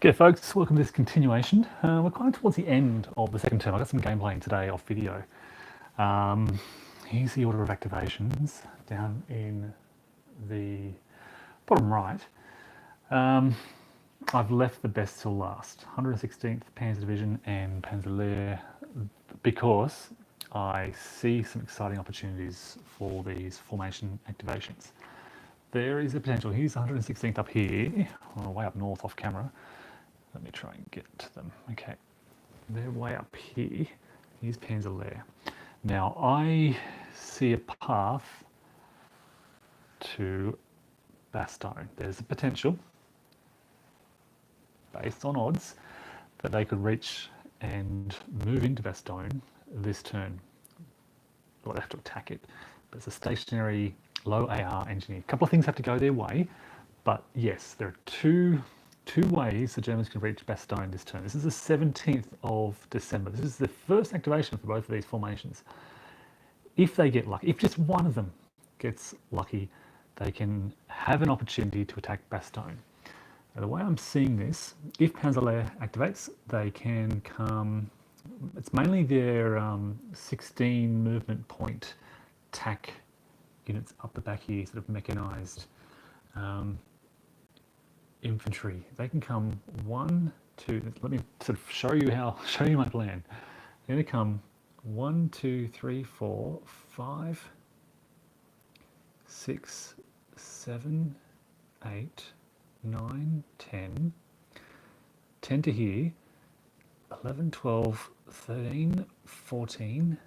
Okay, folks, welcome to this continuation. We're kind of towards the end of the second term. I got some gameplay today off video. Here's the order of activations down in the bottom right. I've left the best till last, 116th Panzer Division and Panzer because I see some exciting opportunities for these formation activations. There is a potential. Here's 116th up here, way up north off camera. Let me try and get to them. Okay, they're way up here. Here's Panzer. Now I see a path to Bastogne. There's a potential, based on odds, that they could reach and move into Bastogne this turn. Well, they have to attack it, but it's a stationary low AR engineer. A couple of things have to go their way, but yes, there are two ways the Germans can reach Bastogne this turn. This is the 17th of December. This is the first activation for both of these formations. If they get lucky, if just one of them gets lucky, they can have an opportunity to attack Bastogne. Now, the way I'm seeing this, if Panzer activates, they can come, it's mainly their 16 movement point TAC units up the back here, sort of mechanized infantry. They can come 1, 2, let me sort of show you my plan. They're going to come 1, 2, 3, 4, 5, 6, 7, 8, 9, 10, 10 to here, 11, 12, 13, 14,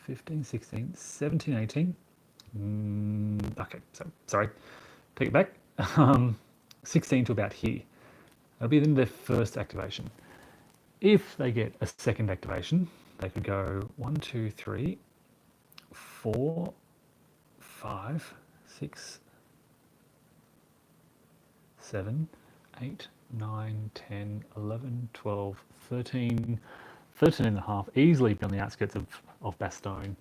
15, 16, 17, 18. Okay, so sorry, take it back. 16 to about here. That'll be then their first activation. If they get a second activation, they could go 1, 2, 3, 4, 5, 6, 7, 8, 9, 10, 11, 12, 13, 13 and a half, easily be on the outskirts of Bastogne.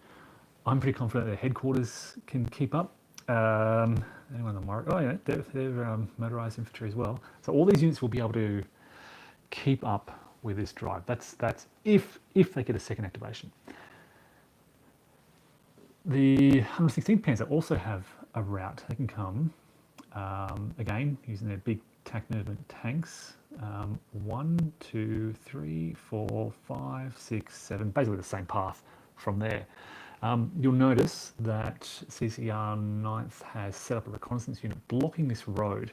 I'm pretty confident their headquarters can keep up. Anyone on the yeah, they're motorized infantry as well. So all these units will be able to keep up with this drive. That's if they get a second activation. The 116th Panzer also have a route. They can come again using their big TAC movement tanks. 1, 2, 3, 4, 5, 6, 7. Basically the same path from there. You'll notice that CCR 9th has set up a reconnaissance unit blocking this road.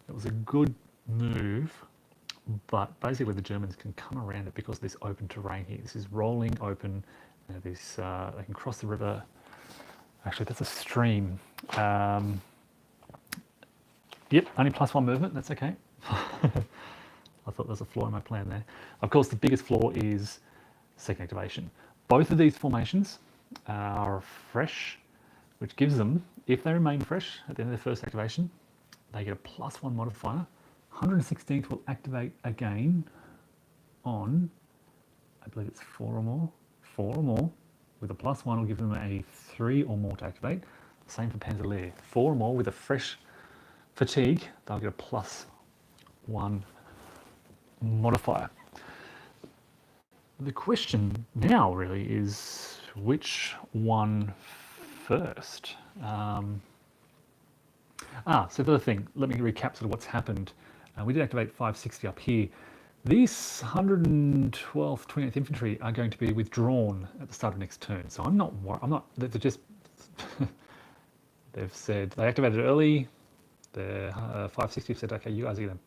It was a good move, but basically the Germans can come around it because of this open terrain here. This is rolling open. They can cross the river. Actually, that's a stream. Yep, only +1 movement. That's okay. I thought there was a flaw in my plan there. Of course, the biggest flaw is second activation. Both of these formations are fresh, which gives them, if they remain fresh at the end of their first activation, they get a +1 modifier. 116th will activate again on, I believe it's 4 or more. 4 or more, with a +1 will give them a 3 or more to activate. Same for Panzer. 4 or more with a fresh fatigue, they'll get a +1 modifier. The question now really is which one first? So the other thing, let me recap sort of what's happened. We did activate 560 up here. These 112th, 28th Infantry are going to be withdrawn at the start of next turn. So I'm not worried. They're just, they've said, they activated early. The 560 said, okay, you guys are going to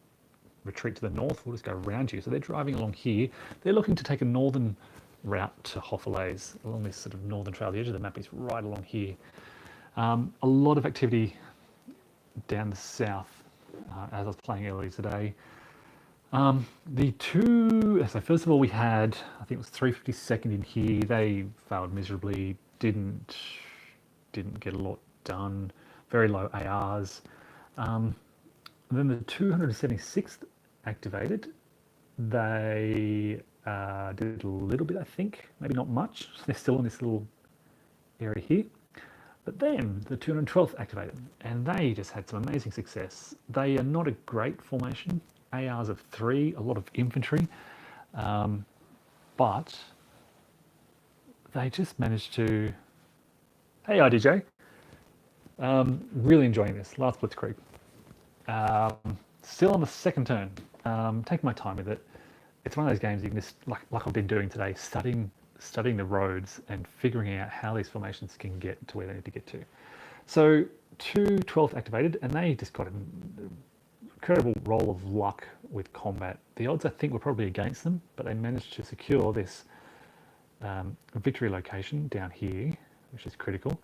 retreat to the north, we'll just go around you. So they're driving along here. They're looking to take a northern route to Hoffelaise along this sort of northern trail. The edge of the map is right along here. A lot of activity down the south, as I was playing earlier today. So first of all, we had, I think it was 352nd in here. They failed miserably, didn't get a lot done, very low ARs. Then the 276th activated. They did a little bit, I think, maybe not much. They're still in this little area here. But then the 212th activated, and they just had some amazing success. They are not a great formation. ARs of 3, a lot of infantry, but they just managed to... Hey, IDJ. Really enjoying this. Last Blitzkrieg. Still on the second turn. Taking my time with it. It's one of those games you can just, like I've been doing today, studying the roads and figuring out how these formations can get to where they need to get to. So 12th activated, and they just got an incredible roll of luck with combat. The odds, I think, were probably against them, but they managed to secure this victory location down here, which is critical.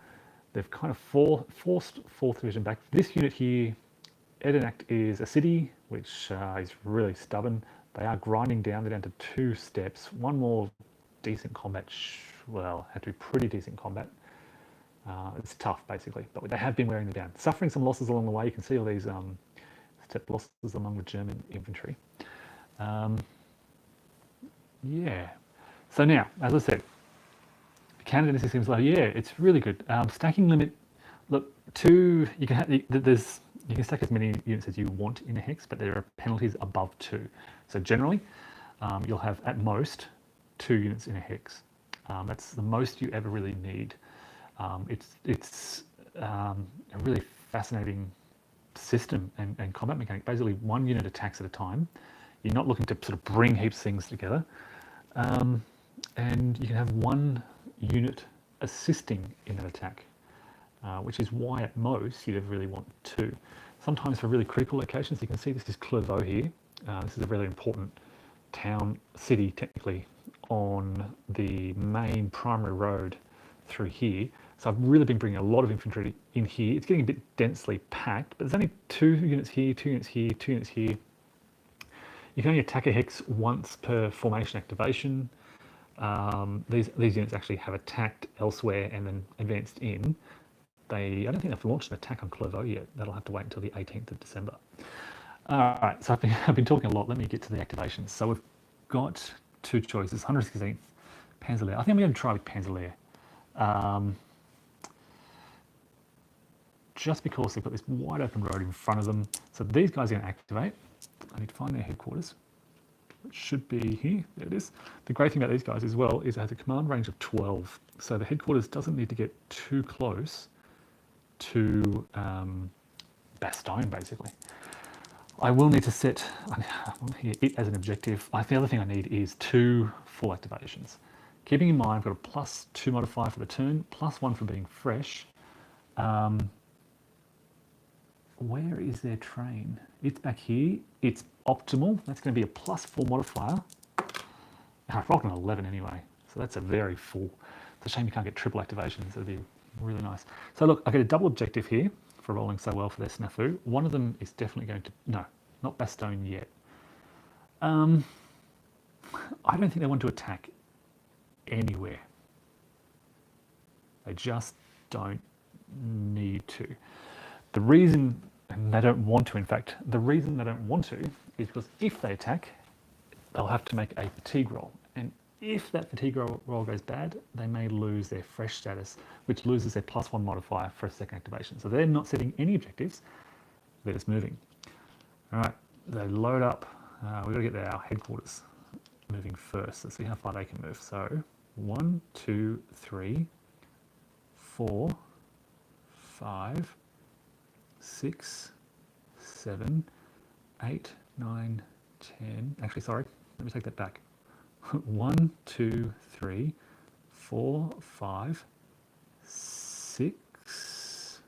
They've kind of forced 4th Division back. This unit here, Edenact, is a city, which is really stubborn. They are grinding down. They're down to 2 steps. One more decent combat, well, had to be pretty decent combat. It's tough, basically, but they have been wearing them down. Suffering some losses along the way. You can see all these step losses among the German infantry. Yeah. So now, as I said, Canada seems like, yeah, it's really good. Stacking limit, look, 2, you can have, you can stack as many units as you want in a hex, but there are penalties above 2. So generally, you'll have at most 2 units in a hex. That's the most you ever really need. It's a really fascinating system and combat mechanic. Basically, 1 unit attacks at a time. You're not looking to sort of bring heaps of things together. And you can have 1 unit assisting in an attack, which is why at most you'd ever really want 2. Sometimes for really critical locations, you can see this is Clairvaux here. This is a really important town, city technically, on the main primary road through here. So I've really been bringing a lot of infantry in here. It's getting a bit densely packed, but there's only 2 units here, 2 units here, 2 units here. You can only attack a hex once per formation activation. These units actually have attacked elsewhere and then advanced in. I don't think they've launched an attack on Clairvaux yet. That'll have to wait until the 18th of December. All right, so I've been talking a lot. Let me get to the activations. So we've got 2 choices, 116th Panzerlehr. I think I'm going to try with Panzerlehr. Just because they've got this wide open road in front of them. So these guys are going to activate. I need to find their headquarters. It should be here. There it is. The great thing about these guys as well is it has a command range of 12. So the headquarters doesn't need to get too close to Bastogne, basically. I will need to set it as an objective. The other thing I need is 2 full activations. Keeping in mind, I've got a +2 modifier for the turn, +1 for being fresh. Where is their train? It's back here. It's optimal. That's going to be a +4 modifier. I've rolled an 11 anyway, so that's a very full. It's a shame you can't get triple activations. That'd be really nice. So look, I get a double objective here for rolling so well for their snafu. One of them is definitely going to... No, not Bastogne yet. I don't think they want to attack anywhere. They just don't need to. The reason, and they don't want to, in fact, the reason they don't want to is because if they attack, they'll have to make a fatigue roll. And if that fatigue roll goes bad, they may lose their fresh status, which loses their +1 modifier for a second activation. So they're not setting any objectives, they're just moving. All right, they load up. We've got to get our headquarters moving first. Let's see how far they can move. So 1, 2, 3, 4, 5, 6, 7, 8, 9, 10. Actually, sorry, let me take that back. 1, 2, 3, 4, 5, 6,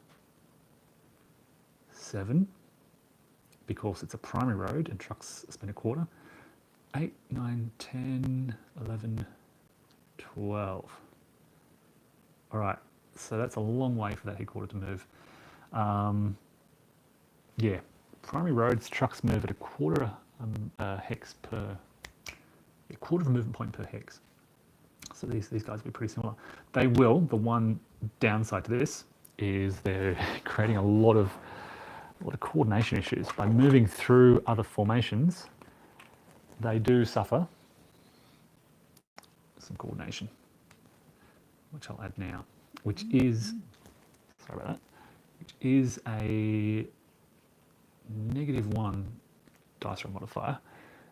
7, because it's a primary road and trucks spend a quarter. 8, 9, 10, 11, 12. All right, so that's a long way for that headquarter to move. Yeah, primary roads, trucks move at a quarter hex per, a quarter of a movement point per hex. So these guys will be pretty similar. They will, the one downside to this is they're creating a lot of coordination issues. By moving through other formations, they do suffer some coordination, which I'll add now, which is, sorry about that, which is a -1 dice roll modifier.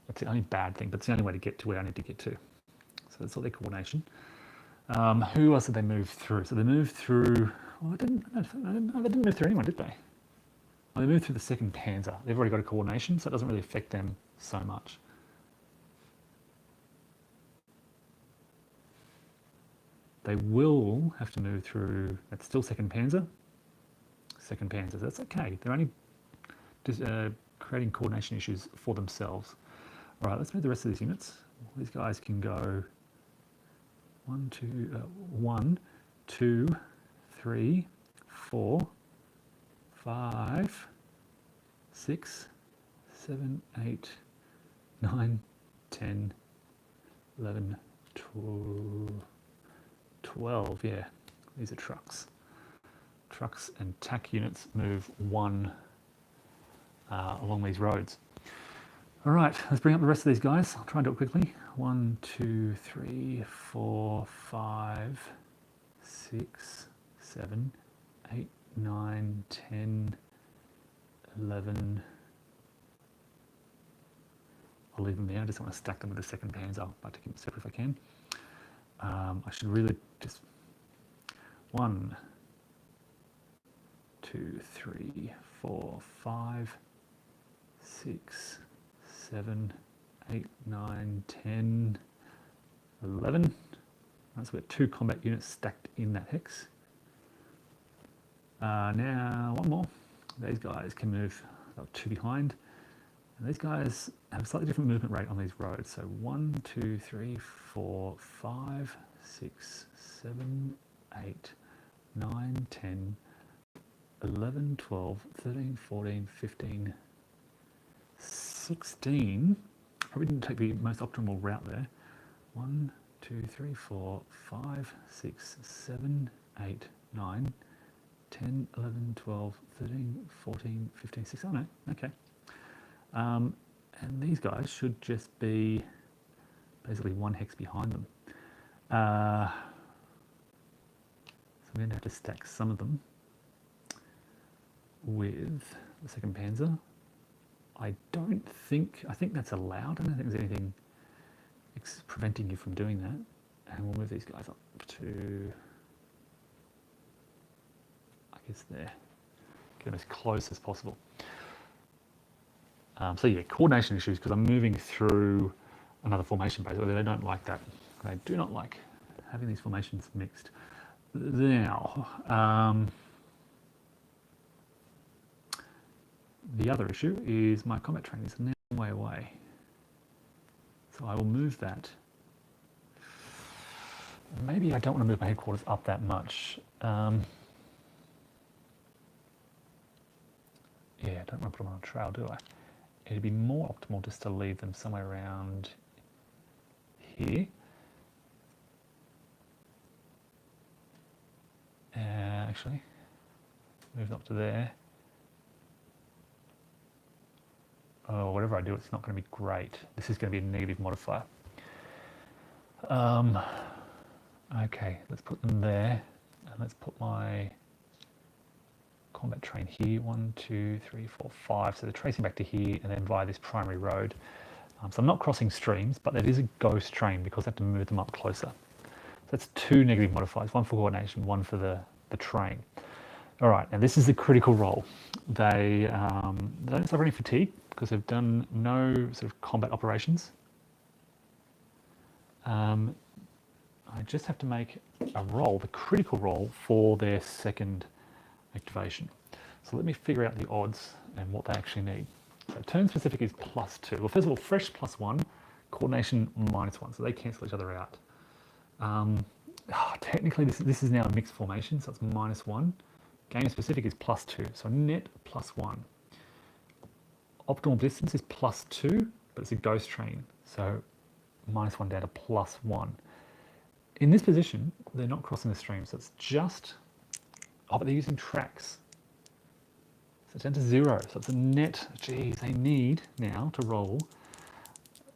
That's the only bad thing, but it's the only way to get to where I need to get to. So that's all their coordination. Who else did they move through? So they moved through... Well, they didn't move through anyone, did they? Well, they moved through the 2nd Panzer. They've already got a coordination, so it doesn't really affect them so much. They will have to move through... That's still 2nd Panzer. 2nd Panzer. That's okay. They're only just, creating coordination issues for themselves. All right, let's move the rest of these units. These guys can go 1, 2, 3, 4, 5, 6, 7, 8, 9, 10, 11, 12. Yeah, these are trucks. Trucks and TAC units move 1 along these roads. All right, let's bring up the rest of these guys. I'll try and do it quickly. 1, 2, 3, 4, 5, 6, 7, 8, 9, 10, 11. I'll leave them there. I just want to stack them with the 2nd Panzer. I'd like to keep them separate if I can. I should really just 1, 2, 3, 4, 5, 6, 7, 8, 9, 10, 11. That's got 2 combat units stacked in that hex. Now, one more. These guys can move up 2 behind. And these guys have a slightly different movement rate on these roads. So 1, 2, 3, 4, 5, 6, 7, 8, 9, 10, 11, 12, 13, 14, 15, 16. Probably didn't take the most optimal route there. 1, 2, 3, 4, 5, 6, 7, 8, 9, 10, 11, 12, 13, 14, 15, 16. Oh no, okay. And these guys should just be basically 1 hex behind them. So I'm going to have to stack some of them with the 2nd Panzer. I think that's allowed. I don't think there's anything preventing you from doing that. And we'll move these guys up to, I guess there. Get them as close as possible. So yeah, coordination issues because I'm moving through another formation basically. They don't like that. They do not like having these formations mixed. Now, the other issue is my combat train is now way away. So I will move that. Maybe I don't want to move my headquarters up that much. Yeah, I don't want to put them on a trail, do I? It'd be more optimal just to leave them somewhere around here. Actually, move up to there. Oh, whatever I do, it's not going to be great. This is going to be a negative modifier. Okay, let's put them there. And let's put my combat train here. 1, 2, 3, 4, 5. So they're tracing back to here and then via this primary road. So I'm not crossing streams, but that is a ghost train because I have to move them up closer. So that's 2 negative modifiers, 1 for coordination, 1 for the train. All right, now this is the critical role. They don't suffer any fatigue because they've done no sort of combat operations. I just have to make a roll, the critical roll for their 2nd activation. So let me figure out the odds and what they actually need. So turn specific is +2. Well, first of all, fresh +1, coordination -1. So they cancel each other out. Technically, this is now a mixed formation, so it's -1. Game specific is +2, so net +1. Optimal distance is +2, but it's a ghost train, so -1 down to +1. In this position, they're not crossing the stream, so it's just, but they're using tracks. So it's down to 0, so it's a net, geez, they need now to roll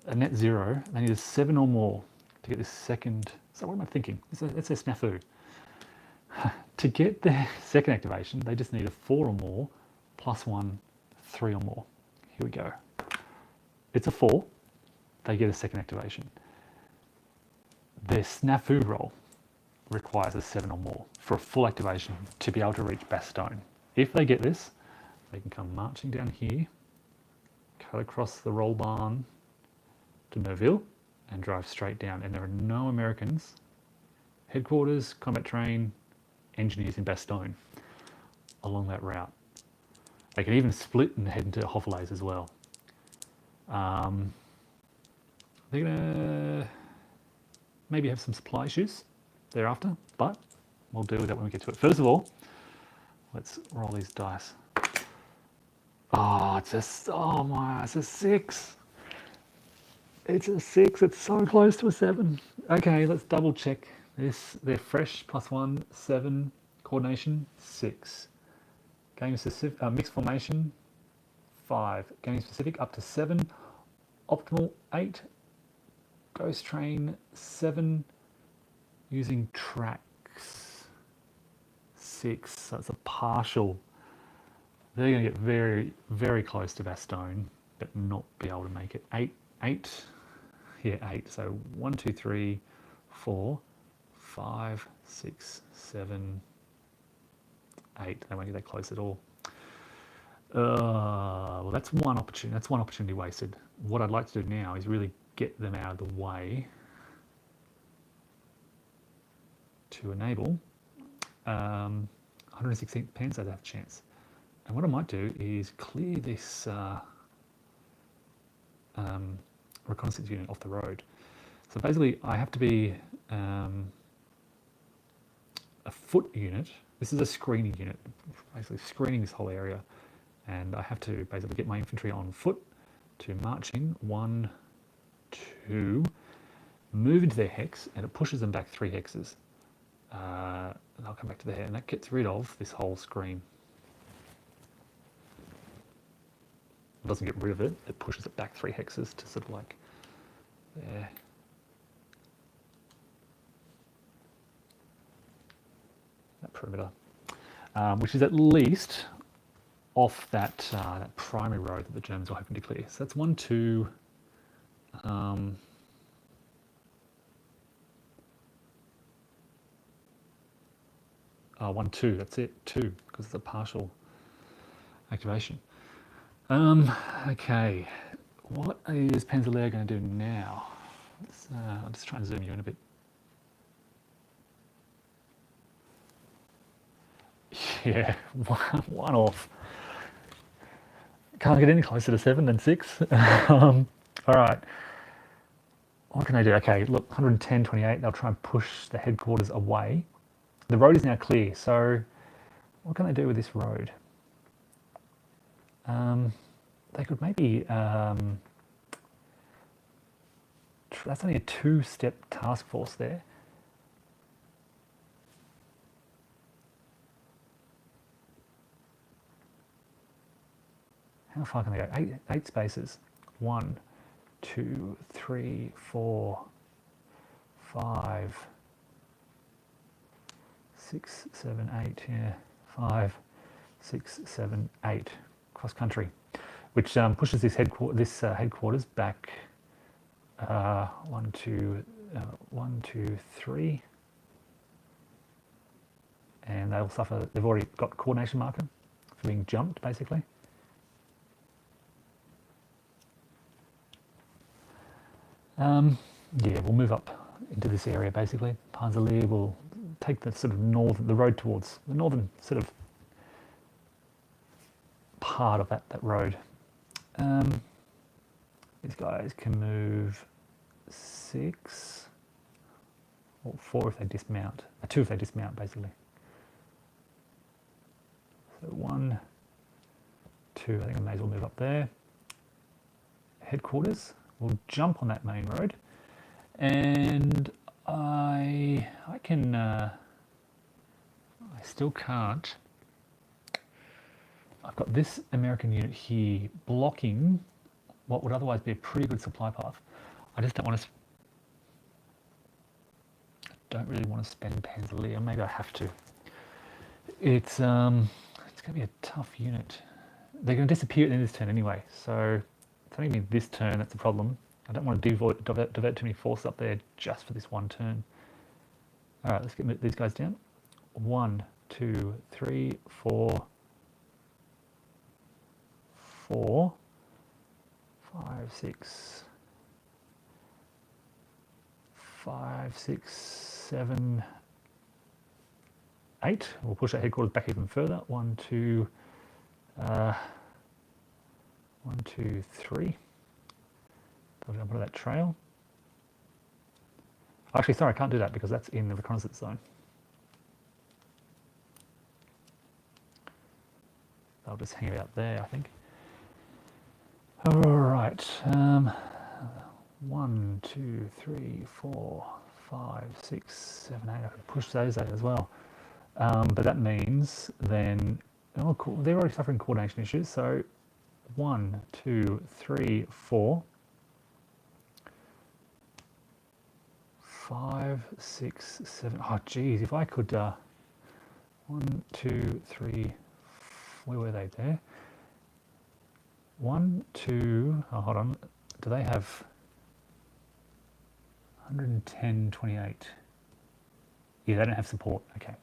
a net 0. They need a 7 or more to get this 2nd, so what am I thinking? It's a snafu. To get their 2nd activation, they just need a 4 or more, +1, 3 or more. Here we go. It's a 4. They get a second activation. Their snafu roll requires a 7 or more for a full activation to be able to reach Bastogne. If they get this, they can come marching down here, cut across the roll barn to Neuville, and drive straight down. And there are no Americans, headquarters, combat train, engineers in Bastogne along that route. They can even split and head into Hoffelaise as well. They're gonna maybe have some supply issues thereafter, but we'll deal with that when we get to it. First of all, let's roll these dice. Oh, it's a 6. It's a 6. It's so close to a 7. Okay, let's double check this. They're fresh, +1, 7, coordination, 6. Game specific, mixed formation, 5. Game specific, up to 7. Optimal, 8. Ghost train, 7. Using tracks, 6. So it's a partial. They're going to get very, very close to Bastogne, but not be able to make it. 8. Yeah, 8. So 1, 2, 3, 4, 5, 6, 7, 8. They won't get that close at all. Well, that's one opportunity. That's one opportunity wasted. What I'd like to do now is really get them out of the way to enable 116th Panzer to have a chance. And what I might do is clear this reconnaissance unit off the road. So basically, I have to be a foot unit. This is a screening unit, basically screening this whole area. And I have to basically get my infantry on foot to march in 1, 2, move into their hex, and it pushes them back 3 hexes. And I'll come back to there, and that gets rid of this whole screen. It doesn't get rid of it, it pushes it back 3 hexes to sort of like there. That perimeter, which is at least off that, that primary road that the Germans were hoping to clear. So that's 1, 2, 1, 2, that's it, 2, because it's a partial activation. Okay, what is Panzerlehr going to do now? I'll just try and zoom you in a bit. Yeah, one off. Can't get any closer to 7 than 6. All right. What can they do? Okay, look, 110, 28. They'll try and push the headquarters away. The road is now clear, so what can they do with this road? They could maybe... that's only a 2-step task force there. How far can they go? 8 spaces. 1, 2, 3, 4, 5, 6, 7, 8. Yeah, 5, 6, 7, 8. Cross country, which pushes this headquarters back. 1, 2, 1, 2, 3, and they'll suffer. They've already got coordination marker for being jumped, basically. Yeah, we'll move up into this area basically. Panzerlehr will take the sort of the road towards the northern sort of part of that road. These guys can move 6 or 4 if they dismount, 2 if they dismount basically. So 1, 2, I think I may as well move up there. Headquarters will jump on that main road, and I can, I still can't. I've got this American unit here blocking what would otherwise be a pretty good supply path. I just don't want to. I don't really want to spend Panzerlehr. Maybe I have to. It's going to be a tough unit. They're going to disappear at the end of this turn anyway. So It's only been this turn that's the problem. I don't want to divert too many forces up there just for this one turn. All right, let's get these guys down. 1, 2, 3, 4, 4, 5, 6, 5, 6, 7, 8. We'll push that headquarters back even further. 1, 2, 1, 2, 3. I'll jump onto that trail. Actually, sorry, I can't do that because that's in the reconnaissance zone. They'll just hang out there, I think. All right. 1, 2, 3, 4, 5, 6, 7, 8. I can push those out as well. But that means then, oh, cool. They're already suffering coordination issues. So 1, 2, 3, 4, 5, 6, 7. Oh, geez, if I could. 1, 2, 3. Where were they there? 1, 2. Oh, hold on. Do they have 110, 28? Yeah, they don't have support. Okay.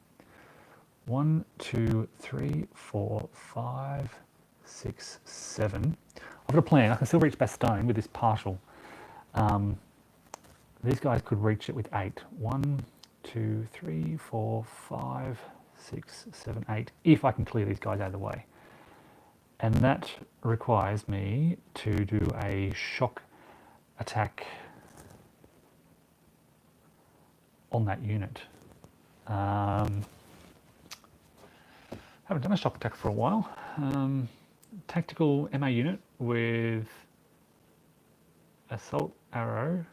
1, 2, 3, 4, 5, 6, 7. I've got a plan. I can still reach Bastogne with this partial. These guys could reach it with 8. 1, 2, 3, 4, 5, 6, 7, 8. If I can clear these guys out of the way. And that requires me to do a shock attack on that unit. Haven't done a shock attack for a while. Tactical MA unit with assault arrow.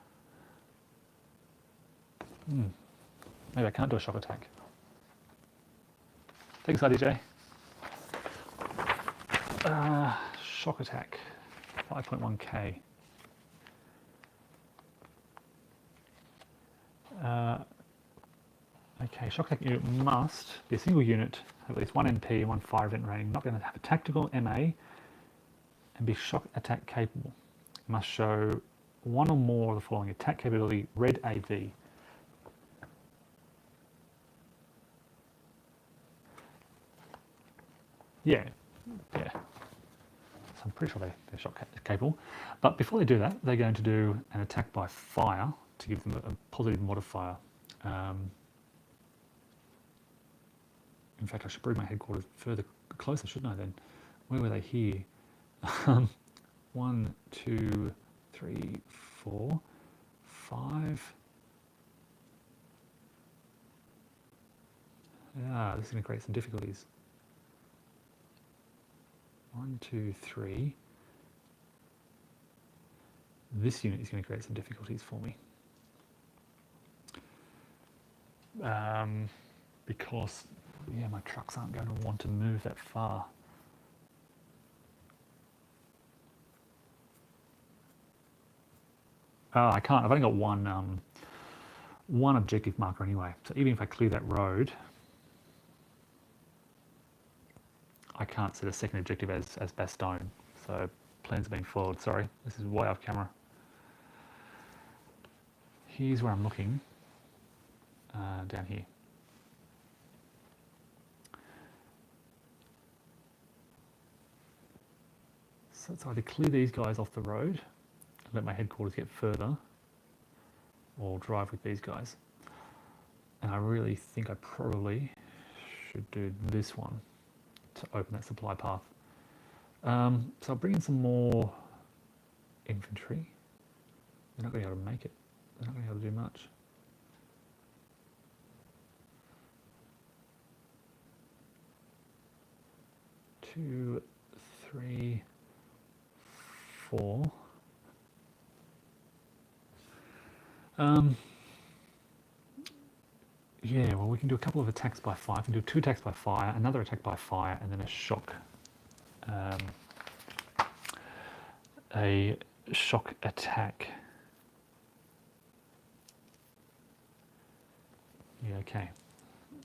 Maybe I can't do a shock attack. Thanks, IDJ. Shock attack, 5.1k. Okay, shock attack unit must be a single unit, have at least 1 NP and 1 fire event rating, not going to have a tactical MA, and be shock attack capable. Must show one or more of the following: attack capability, red AV. Yeah. So I'm pretty sure they're shock capable. But before they do that, they're going to do an attack by fire to give them a positive modifier. In fact, I should bring my headquarters further closer, shouldn't I then? Where were they here? 1, 2, 3, 4, 5. Ah, this is going to create some difficulties. 1, 2, 3. This unit is going to create some difficulties for me. Because, yeah, my trucks aren't going to want to move that far. Oh, I can't. I've only got one objective marker anyway. So even if I clear that road, I can't set a second objective as Bastogne. So plans are being foiled. Sorry, this is way off camera. Here's where I'm looking. Down here. So it's either clear these guys off the road, let my headquarters get further, or drive with these guys. And I really think I probably should do this one to open that supply path. So I'll bring in some more infantry. They're not going to be able to make it. They're not going to be able to do much. Two, 3, 4. Yeah, well, we can do a couple of attacks by fire. We can do 2 attacks by fire, another attack by fire, and then a shock attack. Yeah, okay.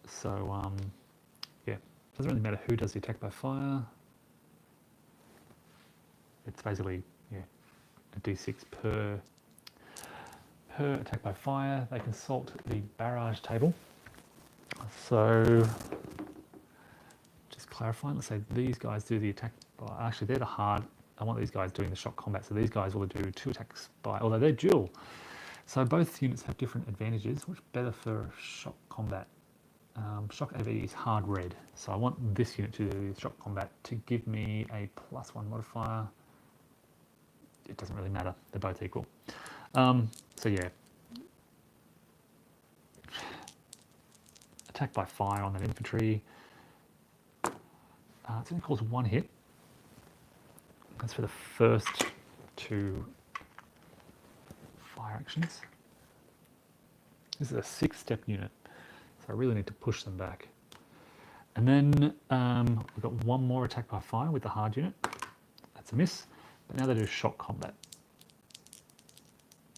So, yeah, doesn't really matter who does the attack by fire. It's basically, yeah, a d6 per attack by fire. They consult the barrage table. So, just clarifying, let's say these guys do the attack by, actually they're the hard, I want these guys doing the shock combat, so these guys will do 2 attacks by, although they're dual. So both units have different advantages, which better for shock combat. Shock AV is hard red, so I want this unit to do shock combat to give me a +1 modifier. It doesn't really matter, they're both equal. So yeah, attack by fire on that infantry. It's going to cause 1 hit. That's for the first 2 fire actions. This is a 6-step unit, so I really need to push them back. And then we've got 1 more attack by fire with the hard unit. That's a miss, but now they do shock combat.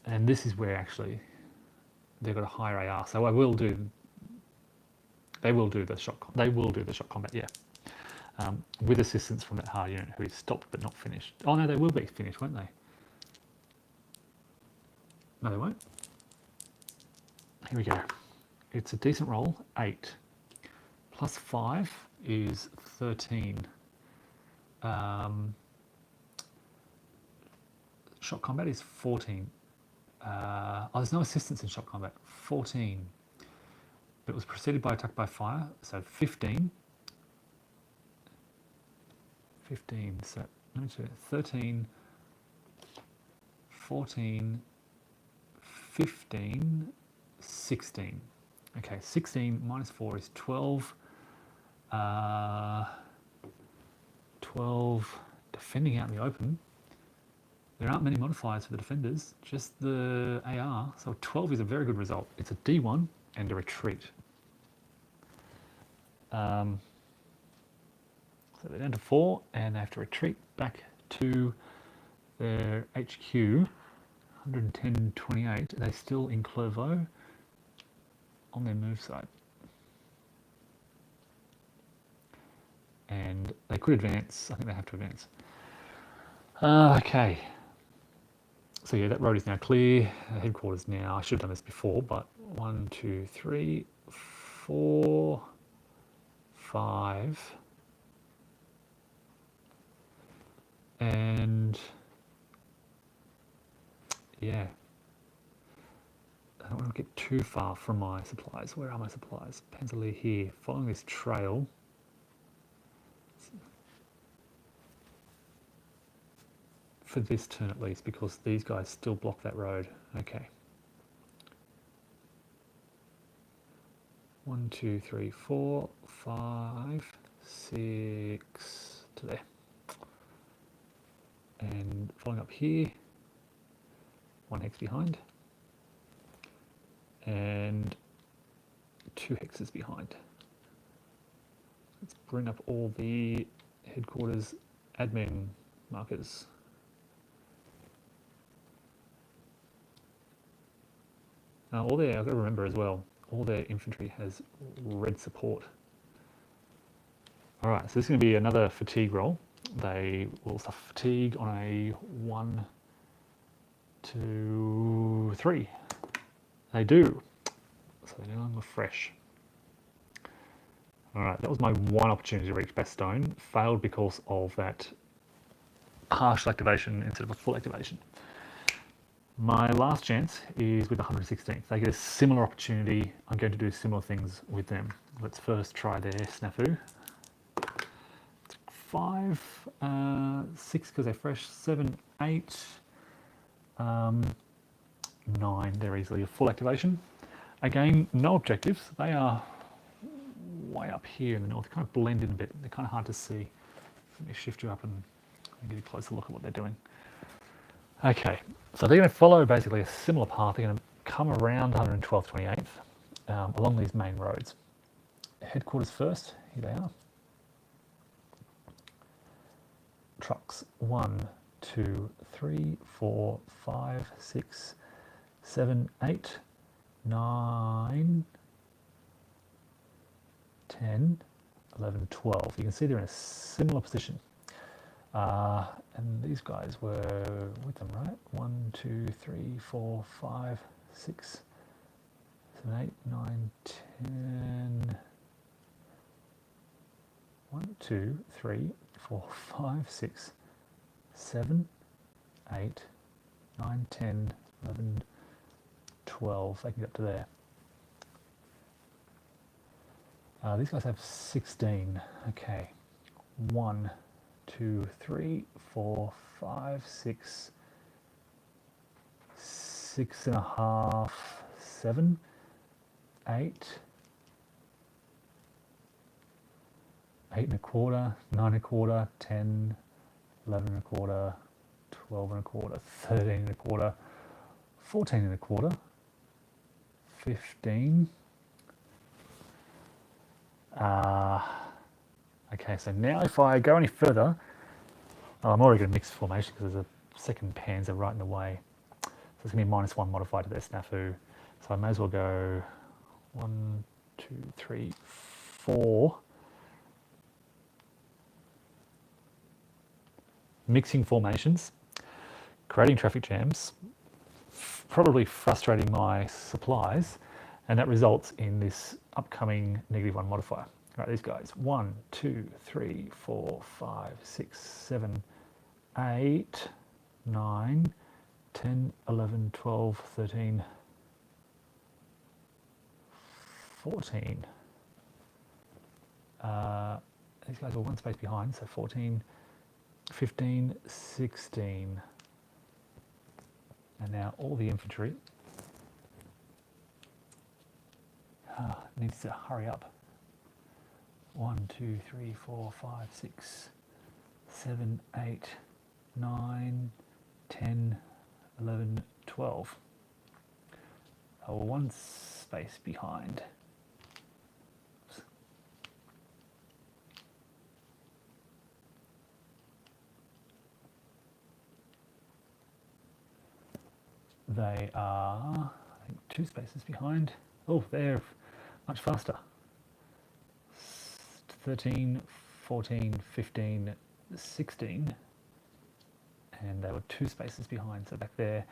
And this is where actually they've got a higher AR, so they will do the shock combat, yeah. With assistance from that hard unit who is stopped but not finished. Oh no, they will be finished, won't they? No, they won't. Here we go. It's a decent roll, 8. Plus 5 is 13. Shock combat is 14. There's no assistance in shock combat. 14. But it was preceded by attack by fire, so 15. 15, so let me check. 13, 14, 15, 16. Okay, 16 minus 4 is 12. 12 defending out in the open. There aren't many modifiers for the defenders, just the AR. So 12 is a very good result. It's a D1 and a retreat. So they're down to 4 and they have to retreat back to their HQ, 110.28. Are they still in Clervaux on their move side? And they could advance. I think they have to advance. Okay. So yeah, that road is now clear. Headquarters now. I should have done this before, but 1, 2, 3, 4, 5. And yeah, I don't want to get too far from my supplies. Where are my supplies? Panzerlehr here, following this trail. For this turn at least, because these guys still block that road. Okay. 1, 2, 3, 4, 5, 6 to there. And following up here, 1 hex behind, and 2 hexes behind. Let's bring up all the headquarters admin markers. Now, I've got to remember as well, all their infantry has red support. All right, so this is going to be another fatigue roll. They will suffer fatigue on a 1, 2, 3. They do. So they're no longer fresh. All right, that was my one opportunity to reach Bastogne. Failed because of that partial activation instead of a full activation. My last chance is with the 116th. They get a similar opportunity. I'm going to do similar things with them. Let's first try their snafu. 5, 6 because they're fresh, 7, 8, 9, they're easily a full activation. Again, no objectives. They are way up here in the north. They kind of blend in a bit. They're kind of hard to see. Let me shift you up and give you a closer look at what they're doing. Okay, so they're going to follow basically a similar path. They're going to come around 112th, 28th along these main roads. Headquarters first, here they are. Trucks 1, 2, 3, 4, 5, 6, 7, 8, 9, 10, 11, 12. You can see they're in a similar position. And these guys were with them, right? 1, 2, 3, 4, 5, 6, 7, 8, 9, 10. 1, 2, 3, 4, 5, 6, 7, 8, 9, 10, 11, 12. They can get up to there. These guys have 16. Okay. 1, 2, 3, 4, 5, 6, 6.5, 7, 8, 8.25, 9.25, 10, 11.25, 12.25, 13.25, 14.25, 15. Okay, so now if I go any further, I'm already going to mix formation because there's a second panzer right in the way. So it's going to be -1 modified to their snafu. So I may as well go 1, 2, 3, 4. Mixing formations, creating traffic jams, probably frustrating my supplies, and that results in this upcoming -1 modifier. Right, these guys, 1, 2, 3, 4, 5, 6, 7, 8, 9, 10, 11, 12, 13, 14. These guys are one space behind, so 14, 15, 16. And now all the infantry needs to hurry up. 1, 2, 3, 4, 5, 6, 7, 8, 9, 10, 11, 12. One space behind. Oops. They are, I think, 2 spaces behind. Oh, they're much faster. 13, 14, 15, 16, and they were 2 spaces behind, so back there.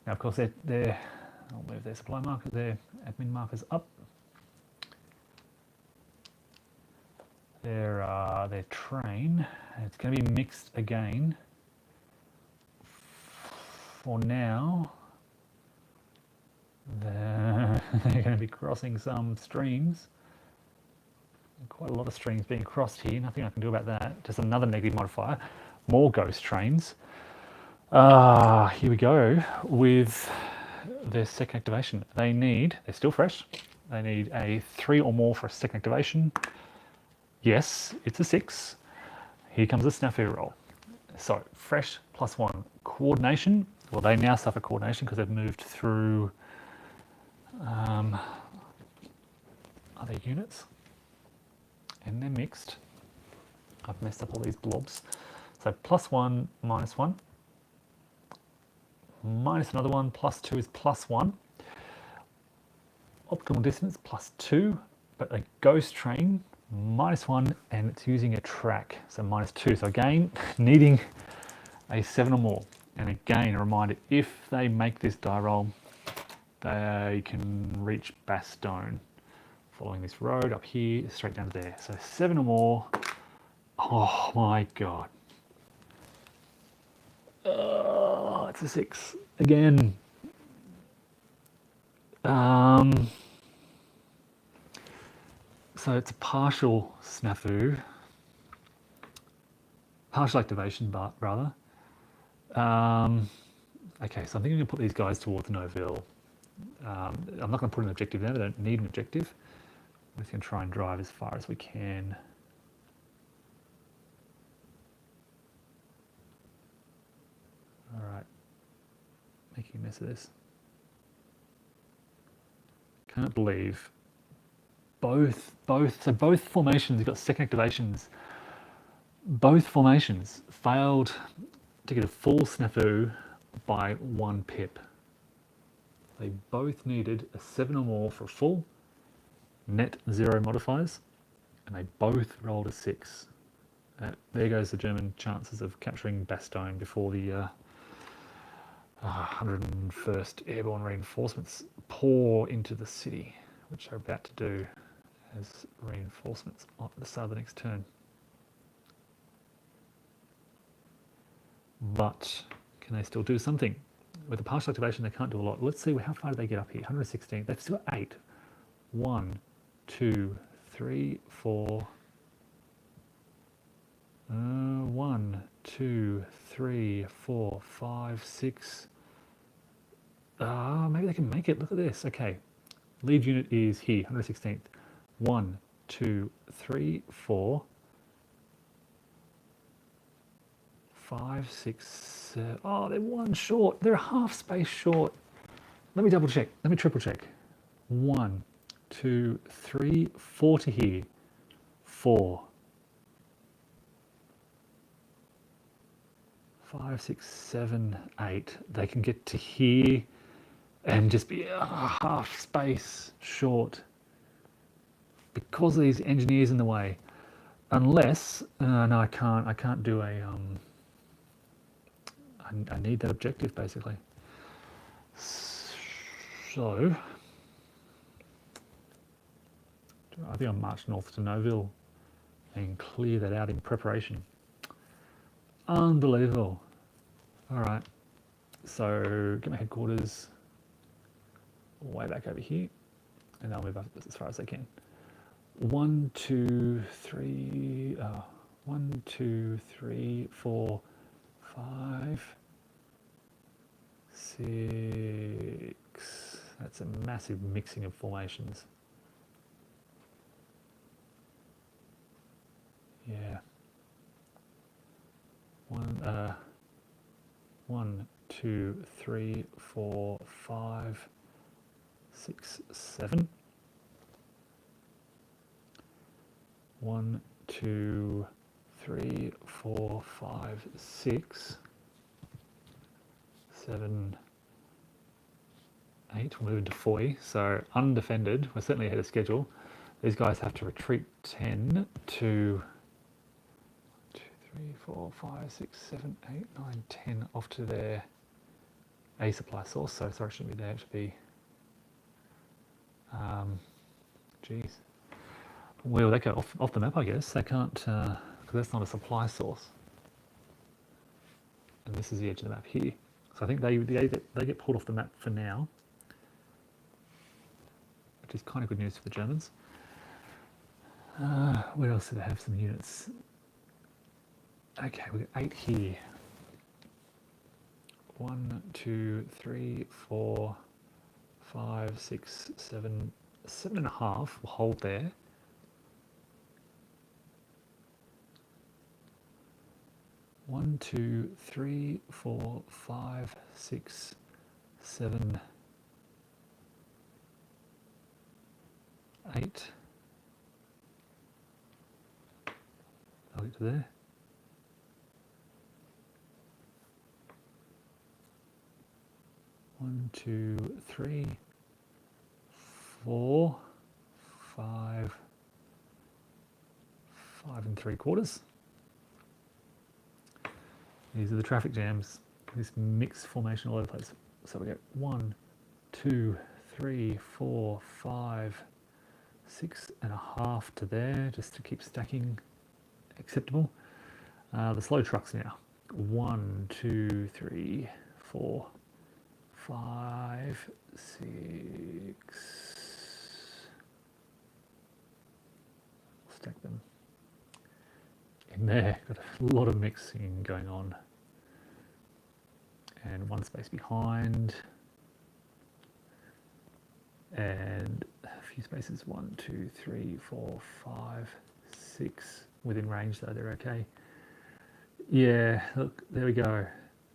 Now, of course, I'll move their supply markers, their admin markers up. Their train, and it's going to be mixed again. For now, they're going to be crossing some streams. Quite a lot of streams being crossed here. Nothing I can do about that. Just another negative modifier. More ghost trains. Here we go with their second activation. They're still fresh. They need a 3 or more for a second activation. Yes, it's a 6. Here comes a snafu roll. So fresh +1. Coordination. Well, they now suffer coordination because they've moved through other units. And they're mixed. I've messed up all these blobs. So +1, -1. Minus another one, +2 is +1. Optimal distance +2, but a ghost train -1, and it's using a track, so -2. So again, needing a 7 or more. And again, a reminder, if they make this die roll, they can reach Bastogne. Following this road up here, straight down to there. So 7 or more. Oh my god. Oh, it's a 6 again. So it's a partial snafu. Partial activation, but rather. Okay, so I think I'm going to put these guys towards Noville. I'm not going to put an objective there. They don't need an objective. We're just going to try and drive as far as we can. All right, making a mess of this. Can't believe both formations, you've got second activations. Both formations failed to get a full snafu by 1 pip. They both needed a 7 or more for a full, net 0 modifiers, and they both rolled a 6. There goes the German chances of capturing Bastogne before the 101st Airborne Reinforcements pour into the city, which they're about to do as reinforcements at the start of the next turn. But can they still do something? With a partial activation, they can't do a lot. Let's see, how far do they get up here? 116. They've still got 8. 1, 2, 3, 4. 1, 2, 3, 4, 5, 6. Maybe they can make it. Look at this. Okay. Lead unit is here, 116th. 1, 2, 3, 4, 5, 6, 7. Oh, they're one short. They're a half space short. Let me double check. Let me triple check. 1, 2, 3, 4 to here. 4. 5, 6, 7, 8. They can get to here and just be a half space short because of these engineers in the way. Unless, no, I can't do a, I need that objective basically. So, I think I'll march north to Noville and clear that out in preparation. Unbelievable. All right, so get my headquarters way back over here, and I'll move up as far as I can. 1, 2, 3, 1, 2, 3, 4, 5, 6. That's a massive mixing of formations. Yeah. 1, 2, 3, 4, 5, 6, 7. 1, 2, 3, 4, 5, 6, 7, 8. We'll move into Foy. So undefended. We're certainly ahead of schedule. These guys have to retreat 10 to 2, 3, 4, 5, 6, 7, 8, 9, 10 off to their A supply source. So sorry, it shouldn't be there. It should be. Geez. Well, they go off the map, I guess. They can't, because that's not a supply source. And this is the edge of the map here. So I think they get pulled off the map for now, which is kind of good news for the Germans. Where else do they have some units? Okay, we've got 8 here. 1, 2, 3, 4, 5, 6, 7, 7.5 will hold there. 1, 2, 3, 4, 5, 6, 7, 8. I'll get to there. 1, 2, 3, 4, 5, 5 3/4. These are the traffic jams, this mixed formation all over the place. So we get 1, 2, 3, 4, 5, 6.5 to there, just to keep stacking acceptable. The slow trucks now. 1, 2, 3, 4, 5, 6. Stack them in there. Got a lot of mixing going on. And one space behind. And a few spaces. 1, 2, 3, 4, 5, 6. Within range though, they're okay. Yeah, look, there we go.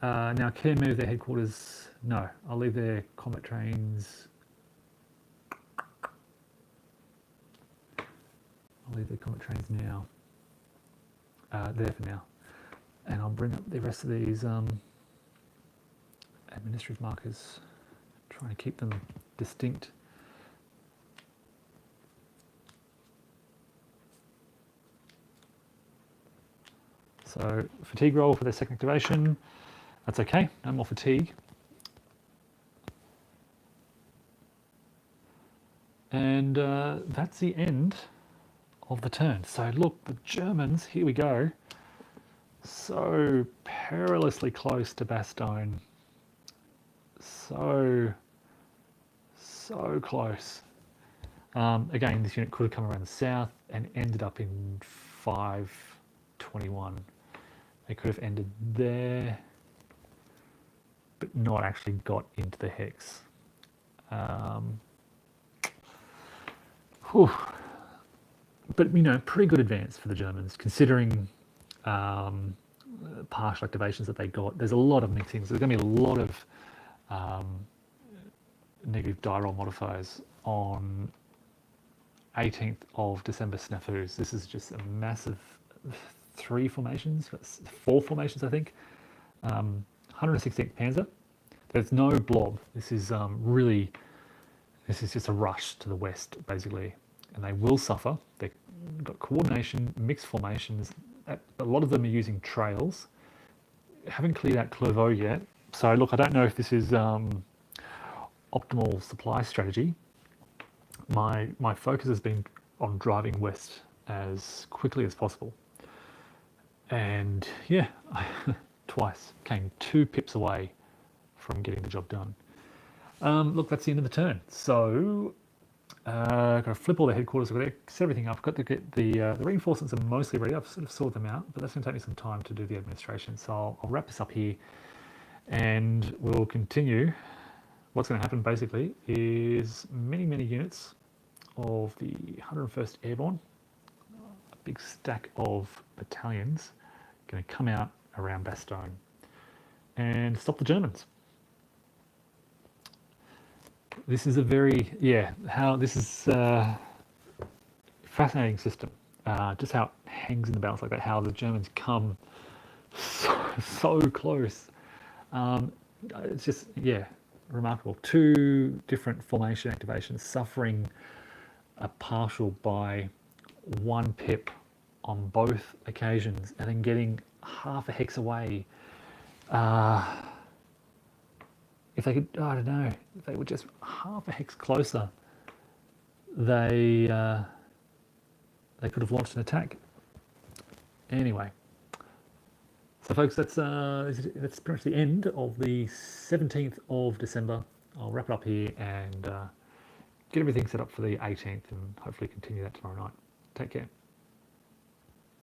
Now, can move their headquarters? No, I'll leave their combat trains. I'll leave their combat trains now. There for now. And I'll bring up the rest of these administrative markers, trying to keep them distinct. So fatigue roll for their second activation. That's okay, no more fatigue. And that's the end of the turn. So look, the Germans, here we go. So perilously close to Bastogne. So close. Again, this unit could have come around the south and ended up in 521. They could have ended there, but not actually got into the hex. But, you know, pretty good advance for the Germans, considering partial activations that they got. There's a lot of mixings. There's going to be a lot of negative die roll modifiers on 18th of December snafus. This is just a massive 4 formations, I think. 116th Panzer. There's no blob. This is just a rush to the west, basically. And they will suffer. They've got coordination, mixed formations. A lot of them are using trails. Haven't cleared out Clervaux yet. So look, I don't know if this is optimal supply strategy. My focus has been on driving west as quickly as possible. And yeah, twice came 2 pips away from getting the job done. Look, that's the end of the turn. So got to flip all the headquarters. I've got to set everything up. I've got to get the reinforcements are mostly ready. I've sort of sorted them out, but that's going to take me some time to do the administration. So I'll wrap this up here, and we'll continue. What's going to happen basically is many units of the 101st Airborne, a big stack of battalions, going to come out around Bastogne and stop the Germans. This is a very, this is a fascinating system. Just how it hangs in the balance like that, how the Germans come so close. It's just, remarkable. 2 different formation activations, suffering a partial by 1 pip on both occasions, and then getting half a hex away. If they could, I don't know, if they were just half a hex closer, they could have launched an attack. Anyway, so folks, that's pretty much the end of the 17th of December. I'll wrap it up here and get everything set up for the 18th, and hopefully continue that tomorrow night. Take care.